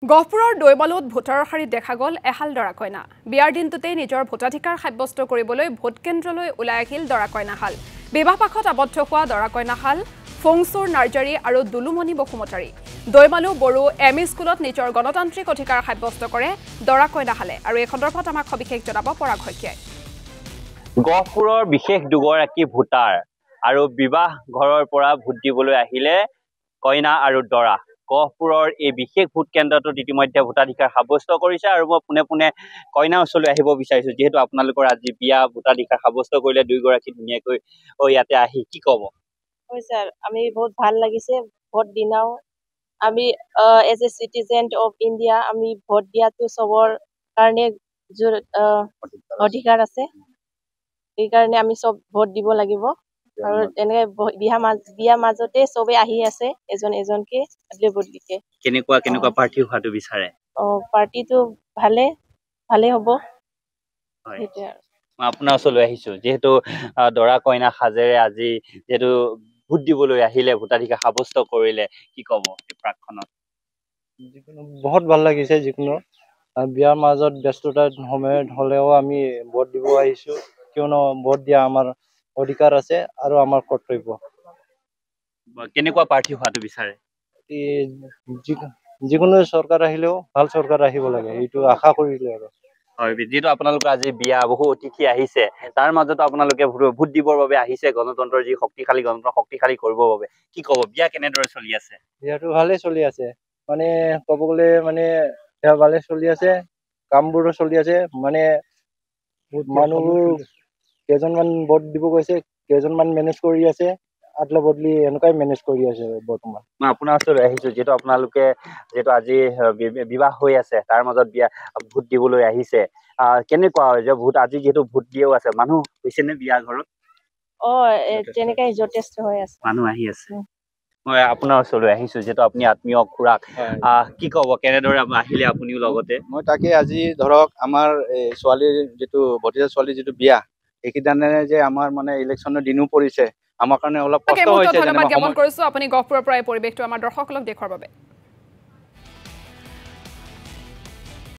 গহপুৰৰ দৈমালুত ভোটাৰৰ শাৰীত দেখা গ'ল এহাল দৰা কইনা। বিয়াৰ দিনটোতেই নিজৰ ভোটাধিকাৰ সাব্যস্ত কৰিবলৈ ভোট কেন্দ্ৰলৈ ওলাই আহিল দৰা কইনাহাল। বিবাহ পাশত আবদ্ধ হোৱা দৰা কইনাহাল ফংচুৰ নাৰ্জাৰী আৰু দুলুমণি বসুমতাৰী। দৈমালু বড়ো এম ই স্কুলত নিজৰ গণতান্ত্ৰিক অধিকাৰ সাব্যস্ত কৰে দৰা কইনাহালে। আৰু এই সন্দৰ্ভত আমাক সবিশেষ জনাব পৰাগ শইকীয়াই। গহপুৰৰ বিশেষ দুগৰাকী ভোটাৰ আৰু বিবাহ ঘৰৰ পৰা ভোট দিবলৈ আহিলে কইনা আৰু দৰা। গহপুৰৰ এই বিশেষ ভোট কেন্দ্ৰটোত ইতিমধ্যে ভোটাধিকাৰ সাব্যস্ত কৰিছে আৰু মই পোনে পোনে কইনা ওচৰলৈ আহিব বিচাৰিছো, যিহেতু আপোনালোকৰ আজি বিয়া ভোটাধিকাৰ সাব্যস্ত কৰিলে দুয়োগৰাকী ধুনীয়াকৈ ইয়াতে আহি কি ক'ব? হয় স্যার, আমি বহুত ভাল লাগিছে ভোট দিনাও। আমি as a citizen of India আমি ভোট দিয়াটো সবৰ কাৰণে অধিকাৰ আছে। সেইকাৰণে আমি সব ভোট দিব লাগিব আৰু তেনেকে বিয়া মাজতে সবে আহি আছে এজন এজনকে ভোট দিছে। কেনেকুৱা পাৰ্টি হোৱাটো বিচাৰে? পাৰ্টিটো ভালে হ'ব। হয়, মই আপোনাৰ ওচৰলৈ আহিছো, যিহেতু দৰা কইনা সাজেৰে আজি যিহেতু ভোট দিবলৈ আহিলে, ভোটাধিকাৰ সাব্যস্ত কৰিলে, কি ক'ব এই প্ৰাকখনত? যিকোনো বহুত ভাল লাগিছে। যিকোনো বিয়াৰ মাজত ব্যস্ততাৰ সময়ত হ'লেও আমি ভোট দিব আহিছো, কিয়নো ভোট দিয়া আমাৰ অধিকাৰ আছে আৰু আমাৰ কৰ্তব্য। কেনেকুৱা পাৰ্টি হোৱাটো বিচাৰে? যিকোনো চৰকাৰ আহিলেও ভাল চৰকাৰ আহিব লাগে, এইটো আশা কৰিলে আৰু। হয়, যিহেতু আপোনালোকৰ আজি বিয়া, বহু অতিথি আহিছে, তাৰ মাজতো আপোনালোকে ভোট দিবৰ বাবে আহিছে, গণতন্ত্ৰৰ যি শক্তিশালী গণতন্ত্ৰ শক্তিশালী কৰিবৰ বাবে। কি ক'ব, বিয়া কেনেদৰে চলি আছে? বিয়াটো ভালে চলি আছে, মানে ক'ব গ'লে মানে ভালে চলি আছে, কামবোৰো চলি আছে। মানে মানুহবোৰ কেইজনমান ভোট দিব গৈছে, কেইজনমান মেনেজ কৰি আছে, আদলা বদলি এনেকুৱাই মেনেজ কৰি আছে বৰ্তমান। মই আপোনাৰ ওচৰলৈ আহিছো, যিহেতু আপোনালোকে যিহেতু আজি বিবাহ হৈ আছে, তাৰ মাজত বিয়া ভোট দিবলৈ আহিছে। কেনেকুৱা হয় যে ভোট আজি যিহেতু ভোট দিয়েও আছে, মানুহ হৈছে নে বিয়া ঘৰত? তেনেকাই যথেষ্ট হৈ আছে, মানুহ আহি আছে। মই আপোনাৰ ওচৰলৈ আহিছো, যিহেতু আপুনি আত্মীয় খুৰাক, কি ক'ব, কেনেদৰে আহিলে আপুনিও লগতে? মই তাকে আজি ধৰক আমাৰ ছোৱালীৰ যিটো ভতিজা ছোৱালীৰ যিটো বিয়া, এইকেইদিনে যে আমাৰ মানে ইলেকশ্যনৰ দিনো পৰিছে, আমাৰ কাৰণে অলপ কষ্ট হৈছে। ধন্যবাদ জ্ঞাপন কৰিছো আপুনি গহপুৰৰ পৰা এই পৰিৱেশটো আমাৰ দৰ্শকসকলক দেখুৱাৰ বাবে।